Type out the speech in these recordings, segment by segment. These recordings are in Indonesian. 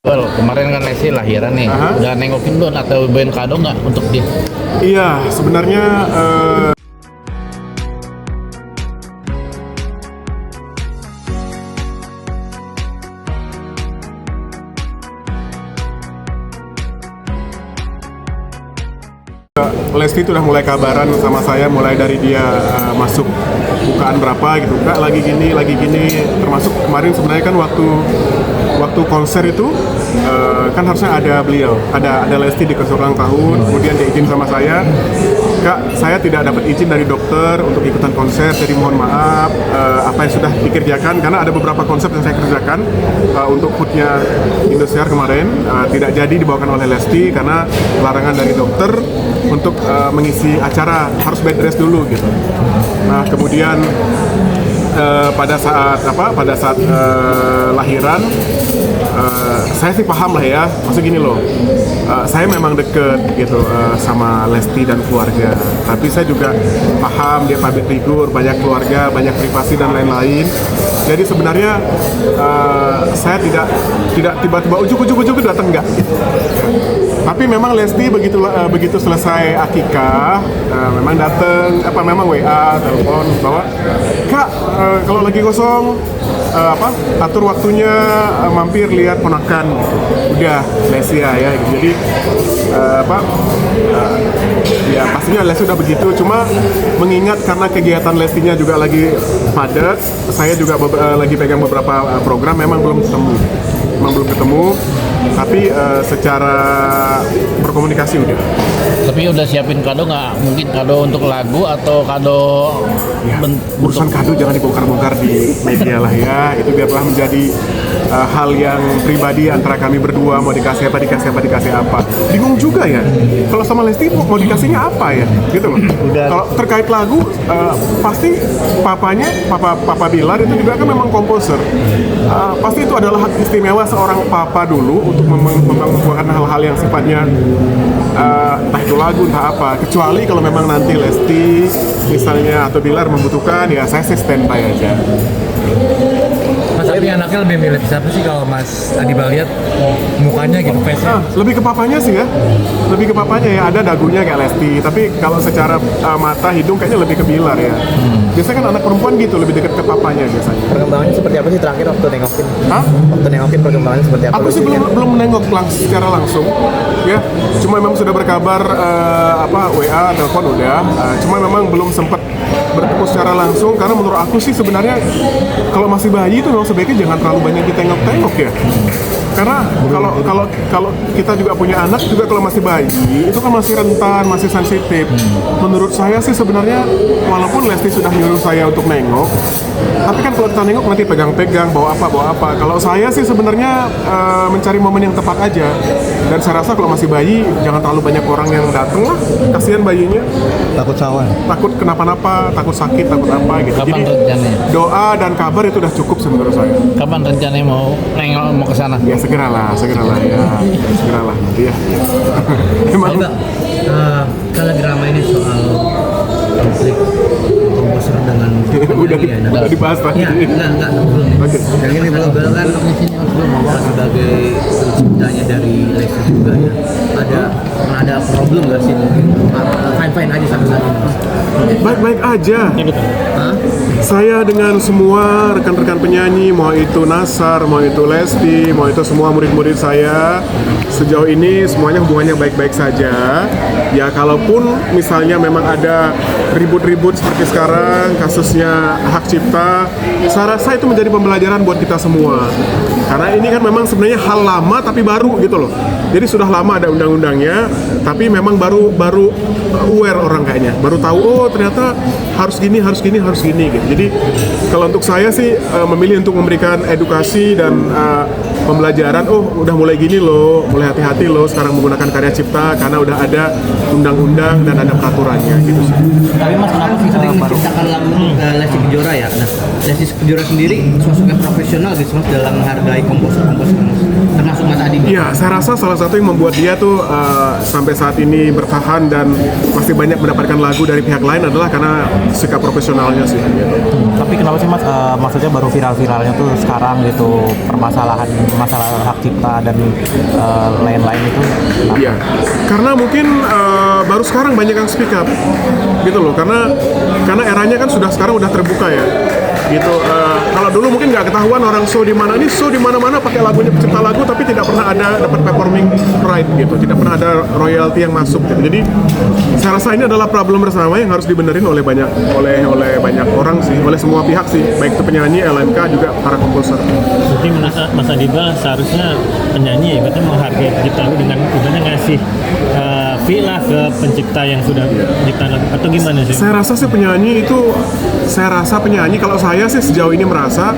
Well, kemarin kan Lesti lahiran nih, udah nengokin belum atau beliin kado nggak untuk dia? Iya, sebenarnya Lesti itu udah mulai kabaran sama saya mulai dari dia masuk bukaan berapa gitu, Kak lagi gini, termasuk kemarin sebenarnya kan waktu konser itu kan harusnya ada beliau, ada Lesti di konser ulang tahun, kemudian dia izin sama saya, Kak saya tidak dapat izin dari dokter untuk ikutan konser, jadi mohon maaf apa yang sudah dikerjakan, karena ada beberapa konsep yang saya kerjakan untuk foodnya Indosiar kemarin tidak jadi dibawakan oleh Lesti karena larangan dari dokter untuk mengisi acara harus bed rest dulu gitu. Nah kemudian pada saat lahiran saya sih paham lah ya, maksud gini loh, saya memang deket gitu sama Lesti dan keluarga, tapi saya juga paham dia public figure, banyak keluarga, banyak privasi dan lain-lain. Jadi sebenarnya saya tidak tiba-tiba ujuk-ujuk datang, enggak. Tapi memang Lesti begitu selesai akikah, memang datang, memang WA, telepon bahwa Kak kalau lagi kosong atur waktunya mampir lihat ponakan gitu. Udah Lesti ya gitu. Jadi ya pastinya Lesti udah begitu, cuma mengingat karena kegiatan Lestinya juga lagi padat, saya juga lagi pegang beberapa program, memang belum ketemu, tapi secara berkomunikasi udah. Tapi udah siapin kado nggak? Mungkin kado untuk lagu atau kado ya, urusan kado jangan dibongkar-bongkar di media lah ya, itu biarlah menjadi hal yang pribadi antara kami berdua, mau dikasih apa. Bingung juga ya, kalau sama Lesti mau dikasihnya apa ya, gitu loh. Kalau terkait lagu, pasti Papa Bilar itu juga kan memang komposer. Pasti itu adalah hak istimewa seorang papa dulu untuk membuatkan hal-hal yang sifatnya entah itu lagu, entah apa. Kecuali kalau memang nanti Lesti misalnya atau Bilar membutuhkan, ya saya sih standby aja. Mas tapi anaknya lebih milih siapa sih kalau Mas Adiba lihat mukanya gitu, face-nya? Lebih ke papanya sih ya, lebih ke papanya ya, ada dagunya kayak Lesti, tapi kalau secara mata, hidung kayaknya lebih ke Bilar ya. Biasanya kan anak perempuan gitu, lebih dekat ke papanya biasanya. Perkembangannya seperti apa sih terakhir waktu nengokin? Waktu nengokin perkembangannya seperti apa? Aku sih belum nengok secara langsung ya, cuma memang sudah berkabar WA, telepon udah, cuma memang belum sempat bertemu secara langsung, karena menurut aku sih sebenarnya kalau masih bayi itu memang sebaiknya jangan terlalu banyak ditengok-tengok ya. Karena kalau kita juga punya anak juga, kalau masih bayi itu kan masih rentan, masih sensitif. Menurut saya sih sebenarnya walaupun Lesti sudah nyuruh saya untuk nengok, tapi kan kalau kita nengok nanti pegang-pegang bawa apa. Kalau saya sih sebenarnya mencari momen yang tepat aja. Dan saya rasa kalau masih bayi jangan terlalu banyak orang yang datang lah, kasihan bayinya. Takut sawan. Takut kenapa-napa, takut sakit, takut apa gitu. Kapan Jadi rencananya? doa dan kabar itu udah cukup sih menurut saya. Kapan rencananya mau nengok, mau ke sana? Ya segeralah nanti ya. Emang Kan lagi ramai ini soal konflik komposer dengan udah dibahas tadi. Ya, enggak, belum. Oke. Yang ini belum kan sebagai penciptanya dari Lesti juga ya. Ada problem nggak sih mungkin? Fine aja sampai saat ini. Baik-baik aja. Saya dengan semua rekan-rekan penyanyi, mau itu Nasar, mau itu Lesti, mau itu semua murid-murid saya, sejauh ini semuanya hubungannya baik-baik saja. Ya kalaupun misalnya memang ada ribut-ribut seperti sekarang, kasusnya hak cipta, saya rasa itu menjadi pembelajaran buat kita semua. Karena ini kan memang sebenarnya hal lama tapi baru gitu loh. Jadi sudah lama ada undang-undangnya, tapi memang baru aware orang kayaknya, baru tahu oh ternyata harus gini gitu. Jadi kalau untuk saya sih memilih untuk memberikan edukasi dan pembelajaran. Oh udah mulai gini loh, mulai hati-hati loh sekarang menggunakan karya cipta karena udah ada undang-undang dan ada peraturannya gitu sih. Tapi Mas kenapa sih sering menciptakan lagu Lesti Kejora ya? Nah, Lesti Kejora sendiri sosoknya profesional gitu Mas dalam menghargai komposer Mas, termasuk Mas Adi. Iya, saya rasa salah satu yang membuat dia tuh sampai saat ini bertahan dan masih banyak mendapatkan lagu dari pihak lain adalah karena sikap profesionalnya sih. Gitu. Tapi kenapa sih Mas, maksudnya baru viral-viralnya tuh sekarang gitu, permasalahan masalah hak cipta dan lain-lain itu? Iya, karena mungkin baru sekarang banyak yang speak up, gitu loh. Karena eranya kan sekarang udah terbuka ya. Gitu. Kalau dulu mungkin nggak ketahuan orang show di mana-mana pakai lagunya pencipta lagu, tapi tidak pernah ada dapat performing right gitu, tidak pernah ada royalti yang masuk gitu. Jadi saya rasa ini adalah problem bersama yang harus dibenerin oleh banyak orang sih, oleh semua pihak sih, baik itu penyanyi, LMK juga para komposer. Jadi menurut Mas Adibal seharusnya penyanyi ya katanya menghargai pencipta lagu dengan ibaratnya ngasih fee lah ke pencipta yang sudah menciptakan lagu, atau gimana sih? Saya rasa sih penyanyi kalau saya sih sejauh ini merasa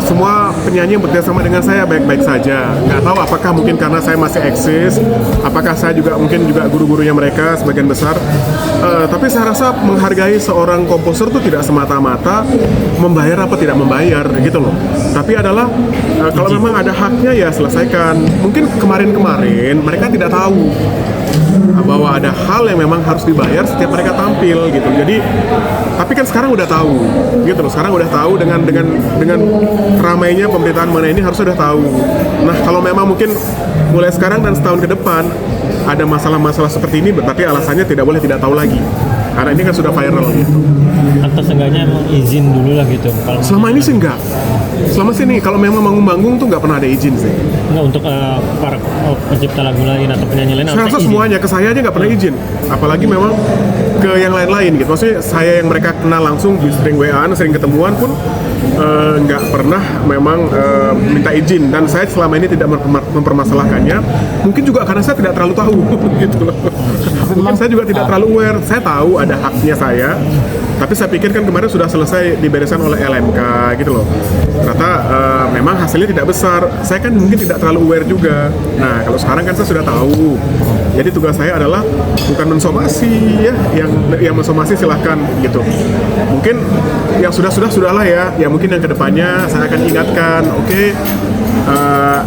semua penyanyi yang bekerja sama dengan saya baik-baik saja. Nggak tahu apakah mungkin karena saya masih eksis, apakah saya juga mungkin juga guru-gurunya mereka sebagian besar. Tapi saya rasa menghargai seorang komposer itu tidak semata-mata membayar apa tidak membayar gitu loh. Tapi adalah kalau memang ada haknya ya selesaikan. Mungkin kemarin-kemarin mereka tidak tahu bahwa ada hal yang memang harus dibayar setiap mereka tampil gitu. Jadi tapi kan sekarang udah tahu gitu loh. Sekarang udah tahu dengan ramainya pemberitaan mengenai ini harus udah tahu. Nah, kalau memang mungkin mulai sekarang dan setahun ke depan ada masalah-masalah seperti ini, berarti alasannya tidak boleh tidak tahu lagi. Karena ini kan sudah viral gitu. Atau seenggaknya emang izin dulu lah gitu. Kalau Selama ini sih enggak. Selama sini kalau memang manggung-manggung tuh nggak pernah ada izin sih. enggak untuk para pencipta lagu lain atau penyanyi lain Saya rasa izin. semuanya, ke saya aja nggak pernah izin. Apalagi memang ke yang lain-lain gitu. Maksudnya saya yang mereka kenal langsung, sering WA-an, sering ketemuan pun nggak pernah memang minta izin. Dan saya selama ini tidak mempermasalahkannya. Mungkin juga karena saya tidak terlalu tahu gitu loh. Mungkin saya juga tidak terlalu aware. Saya tahu ada haknya saya, tapi saya pikir kan kemarin sudah selesai dibereskan oleh LMK gitu loh. Ternyata memang hasilnya tidak besar. Saya kan mungkin tidak terlalu aware juga. Nah, kalau sekarang kan saya sudah tahu. Jadi tugas saya adalah bukan mensomasi ya, yang mensomasi silahkan gitu. Mungkin yang sudahlah ya. Ya mungkin yang kedepannya saya akan ingatkan, oke,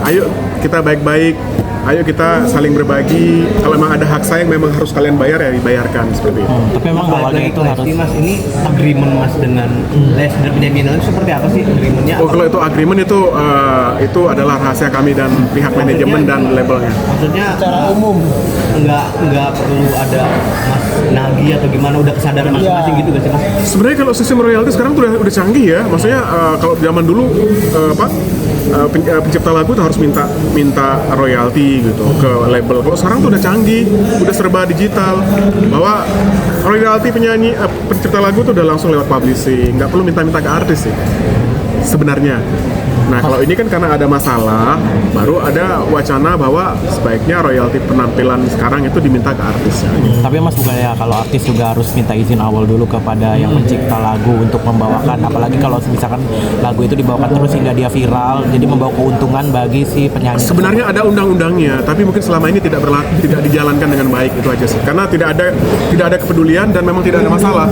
ayo kita baik-baik. Ayo kita saling berbagi. Kalau memang ada hak saya yang memang harus kalian bayar ya dibayarkan seperti itu. Tapi memang awalnya itu harus Mas, ini agreement Mas dengan Les dan penyanyi lain seperti apa sih agreementnya? Oh, kalau itu agreement itu adalah rahasia kami dan pihak manajemen dan labelnya. Maksudnya secara umum nggak perlu ada Mas nagih atau gimana, udah kesadaran masing-masing gitu gak sih Mas? Sebenarnya kalau sistem royalti sekarang tuh udah canggih ya. Maksudnya kalau zaman dulu pencipta lagu tuh harus minta royalti gitu ke label. Kalau sekarang tuh udah canggih, udah serba digital. Bahwa royalti pencipta lagu tuh udah langsung lewat publishing, nggak perlu minta-minta ke artis sih sebenarnya. Nah, kalau ini kan karena ada masalah, baru ada wacana bahwa sebaiknya royalti penampilan sekarang itu diminta ke artisnya. Tapi Mas, bukannya kalau artis juga harus minta izin awal dulu kepada yang mencipta lagu untuk membawakan, apalagi kalau misalkan lagu itu dibawakan terus hingga dia viral, jadi membawa keuntungan bagi si penyanyi. Sebenarnya ada undang-undangnya, tapi mungkin selama ini tidak dijalankan dengan baik, itu aja sih. Karena tidak ada kepedulian dan memang tidak ada masalah.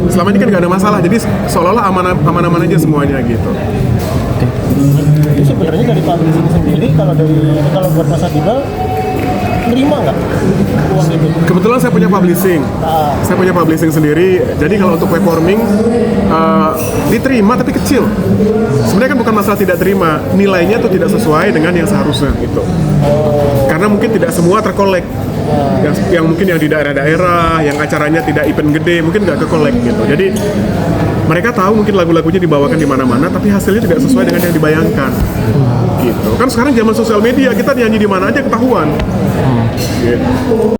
Selama ini kan nggak ada masalah, jadi seolah-olah aman-aman aja semuanya gitu. Itu sebenarnya dari publishing sendiri kalau buat Mas Adibal nerima nggak uang itu? Kebetulan saya punya publishing. Saya punya publishing sendiri. Jadi kalau untuk performing diterima tapi kecil. Sebenarnya kan bukan masalah tidak terima, nilainya tuh tidak sesuai dengan yang seharusnya gitu. Karena mungkin tidak semua terkolek. Yang mungkin yang di daerah-daerah, yang acaranya tidak event gede, mungkin nggak kekolek gitu. Jadi mereka tahu mungkin lagu-lagunya dibawakan di mana-mana, tapi hasilnya tidak sesuai dengan yang dibayangkan. Gitu. Kan sekarang zaman sosial media, kita nyanyi di mana aja ketahuan. Gitu.